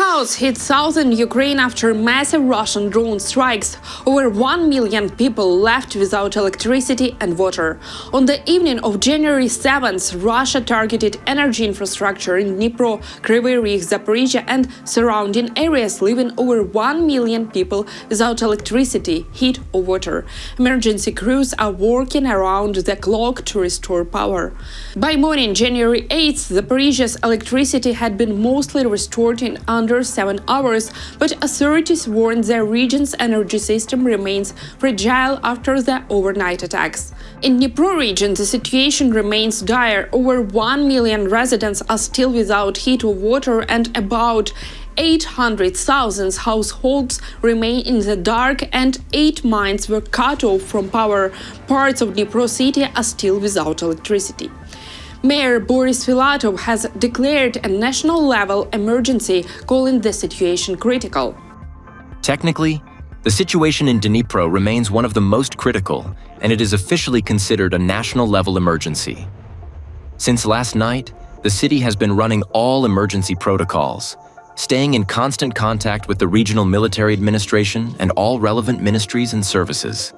Blackouts hit southern Ukraine after massive Russian drone strikes. Over 1 million people left without electricity and water. On the evening of January 7th, Russia targeted energy infrastructure in Dnipro, Kryvyi Rih, Zaporizhia and surrounding areas, leaving over 1 million people without electricity, heat or water. Emergency crews are working around the clock to restore power. By morning, January 8th, Zaporizhia's electricity had been mostly restored in under 7 hours, but authorities warned the region's energy system remains fragile after the overnight attacks. In Dnipro region, the situation remains dire. Over 1 million residents are still without heat or water, and about 800,000 households remain in the dark, and 8 mines were cut off from power. Parts of Dnipro city are still without electricity. Mayor Boris Filatov has declared a national-level emergency, calling the situation critical. Technically, the situation in Dnipro remains one of the most critical, and it is officially considered a national-level emergency. Since last night, the city has been running all emergency protocols, staying in constant contact with the regional military administration and all relevant ministries and services.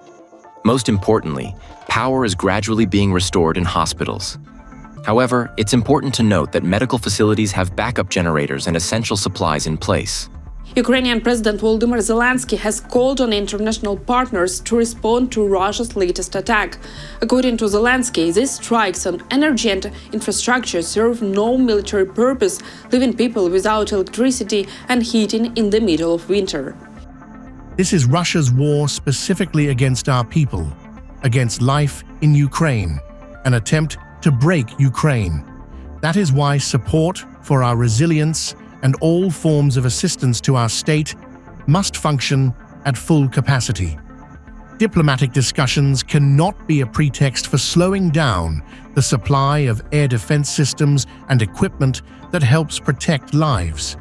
Most importantly, power is gradually being restored in hospitals. However, it's important to note that medical facilities have backup generators and essential supplies in place. Ukrainian President Volodymyr Zelensky has called on international partners to respond to Russia's latest attack. According to Zelensky, these strikes on energy and infrastructure serve no military purpose, leaving people without electricity and heating in the middle of winter. This is Russia's war specifically against our people, against life in Ukraine, an attempt to break Ukraine. That is why support for our resilience and all forms of assistance to our state must function at full capacity. Diplomatic discussions cannot be a pretext for slowing down the supply of air defense systems and equipment that helps protect lives.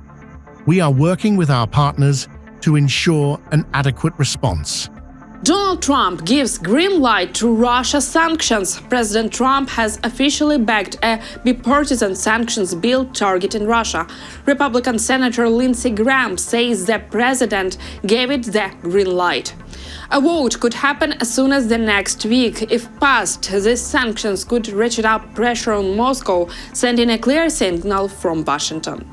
We are working with our partners to ensure an adequate response. Donald Trump gives green light to Russia's sanctions. President Trump has officially backed a bipartisan sanctions bill targeting Russia. Republican Senator Lindsey Graham says the president gave it the green light. A vote could happen as soon as the next week. If passed, these sanctions could ratchet up pressure on Moscow, sending a clear signal from Washington.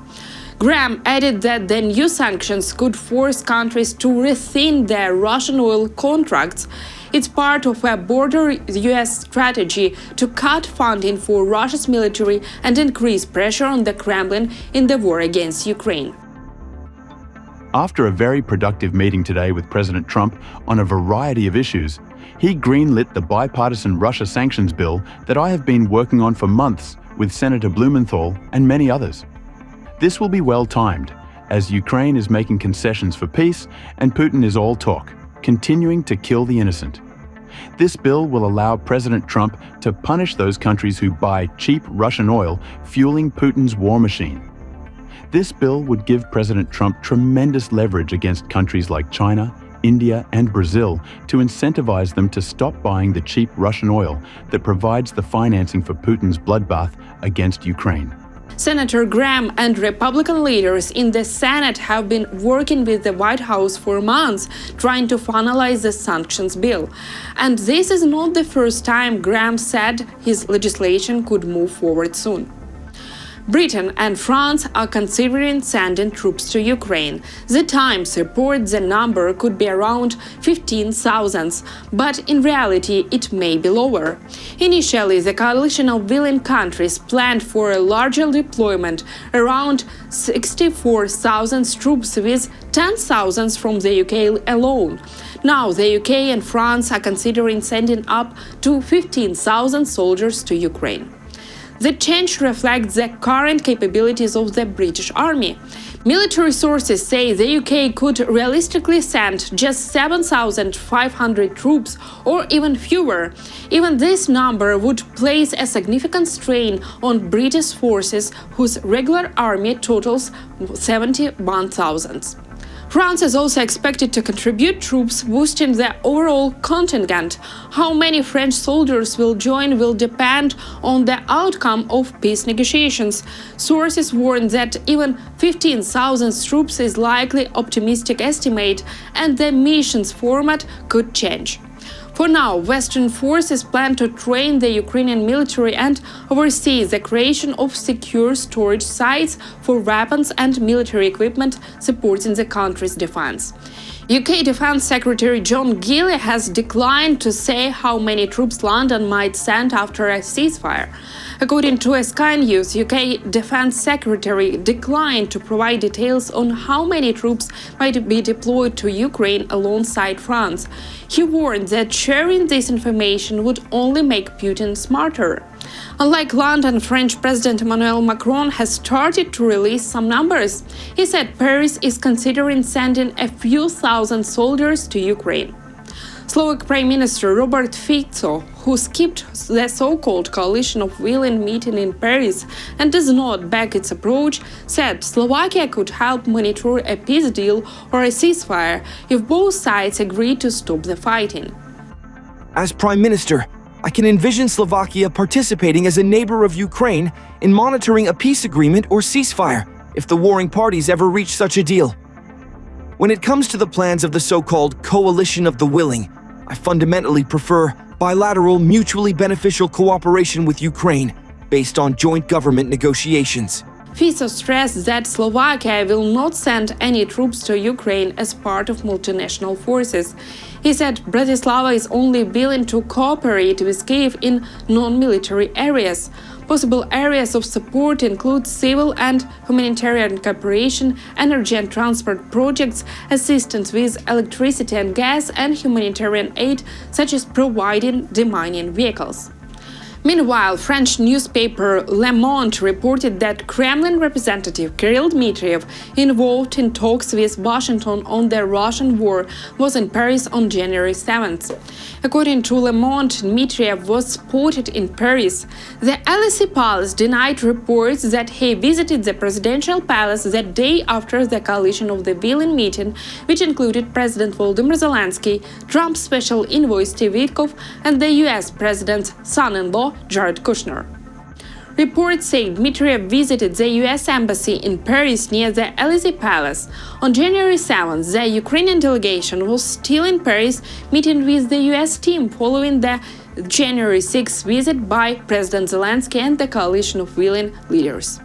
Graham added that the new sanctions could force countries to rethink their Russian oil contracts. It's part of a broader U.S. strategy to cut funding for Russia's military and increase pressure on the Kremlin in the war against Ukraine. After a very productive meeting today with President Trump on a variety of issues, he greenlit the bipartisan Russia sanctions bill that I have been working on for months with Senator Blumenthal and many others. This will be well-timed, as Ukraine is making concessions for peace and Putin is all talk, continuing to kill the innocent. This bill will allow President Trump to punish those countries who buy cheap Russian oil, fueling Putin's war machine. This bill would give President Trump tremendous leverage against countries like China, India and Brazil to incentivize them to stop buying the cheap Russian oil that provides the financing for Putin's bloodbath against Ukraine. Senator Graham and Republican leaders in the Senate have been working with the White House for months, trying to finalize the sanctions bill. And this is not the first time Graham said his legislation could move forward soon. Britain and France are considering sending troops to Ukraine. The Times reports the number could be around 15,000, but in reality it may be lower. Initially, the coalition of willing countries planned for a larger deployment, around 64,000 troops with 10,000 from the UK alone. Now, the UK and France are considering sending up to 15,000 soldiers to Ukraine. The change reflects the current capabilities of the British Army. Military sources say the UK could realistically send just 7,500 troops or even fewer. Even this number would place a significant strain on British forces, whose regular army totals 71,000. France is also expected to contribute troops, boosting the overall contingent. How many French soldiers will join will depend on the outcome of peace negotiations. Sources warn that even 15,000 troops is likely optimistic estimate, and the mission's format could change. For now, Western forces plan to train the Ukrainian military and oversee the creation of secure storage sites for weapons and military equipment supporting the country's defense. UK Defense Secretary John Gilly has declined to say how many troops London might send after a ceasefire. According to Sky News, UK Defense Secretary declined to provide details on how many troops might be deployed to Ukraine alongside France. He warned that sharing this information would only make Putin smarter. Unlike London, French President Emmanuel Macron has started to release some numbers. He said Paris is considering sending a few thousand soldiers to Ukraine. Slovak Prime Minister Robert Fico, who skipped the so-called coalition of willing meeting in Paris and does not back its approach, said Slovakia could help monitor a peace deal or a ceasefire if both sides agree to stop the fighting. As Prime Minister, I can envision Slovakia participating as a neighbor of Ukraine in monitoring a peace agreement or ceasefire if the warring parties ever reach such a deal. When it comes to the plans of the so-called coalition of the willing, I fundamentally prefer bilateral, mutually beneficial cooperation with Ukraine based on joint government negotiations. Fico stressed that Slovakia will not send any troops to Ukraine as part of multinational forces. He said Bratislava is only willing to cooperate with Kyiv in non-military areas. Possible areas of support include civil and humanitarian cooperation, energy and transport projects, assistance with electricity and gas, and humanitarian aid, such as providing demining vehicles. Meanwhile, French newspaper Le Monde reported that Kremlin representative Kirill Dmitriev, involved in talks with Washington on the Russian war, was in Paris on January 7th. According to Le Monde, Dmitriev was spotted in Paris. The Elysee Palace denied reports that he visited the presidential palace the day after the coalition of the Vilnius meeting, which included President Volodymyr Zelensky, Trump's special envoy Steve Witkoff, and the US president's son-in-law Jared Kushner. Reports say Dmitriev visited the US embassy in Paris near the Elysee Palace. On January 7th, the Ukrainian delegation was still in Paris, meeting with the US team following the January 6th visit by President Zelensky and the coalition of willing leaders.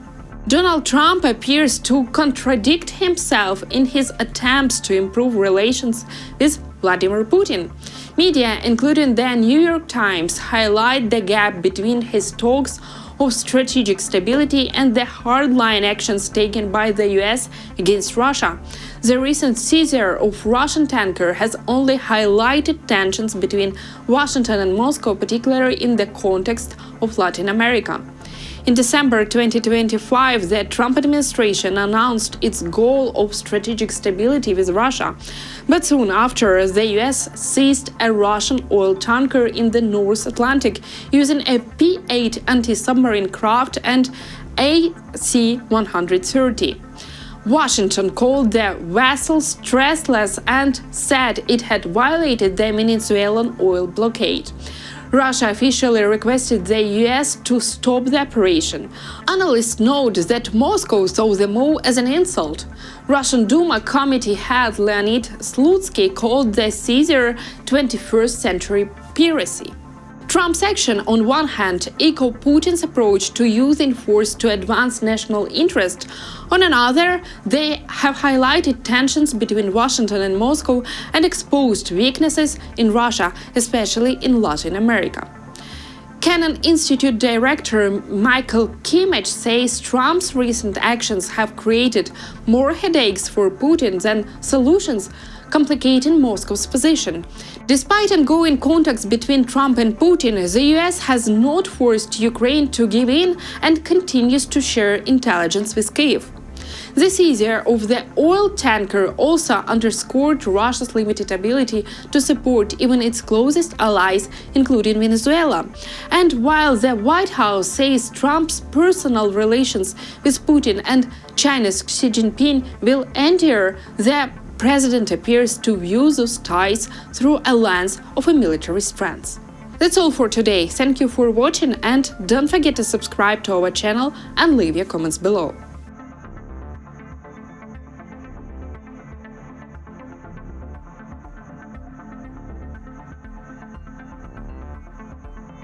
Donald Trump appears to contradict himself in his attempts to improve relations with Vladimir Putin. Media, including the New York Times, highlight the gap between his talks of strategic stability and the hardline actions taken by the US against Russia. The recent seizure of Russian tanker has only highlighted tensions between Washington and Moscow, particularly in the context of Latin America. In December 2025, the Trump administration announced its goal of strategic stability with Russia. But soon after, the US seized a Russian oil tanker in the North Atlantic using a P-8 anti-submarine craft and AC-130. Washington called the vessel stressless and said it had violated the Venezuelan oil blockade. Russia officially requested the US to stop the operation. Analysts note that Moscow saw the move as an insult. Russian Duma committee head Leonid Slutsky called the seizure 21st century piracy. Trump's action, on one hand, echoed Putin's approach to using force to advance national interest. On another, they have highlighted tensions between Washington and Moscow and exposed weaknesses in Russia, especially in Latin America. Kennan Institute director Michael Kimmage says Trump's recent actions have created more headaches for Putin than solutions, complicating Moscow's position. Despite ongoing contacts between Trump and Putin, the US has not forced Ukraine to give in and continues to share intelligence with Kyiv. The seizure of the oil tanker also underscored Russia's limited ability to support even its closest allies, including Venezuela. And while the White House says Trump's personal relations with Putin and China's Xi Jinping will endure, the president appears to view those ties through a lens of a military strength. That's all for today. Thank you for watching and don't forget to subscribe to our channel and leave your comments below.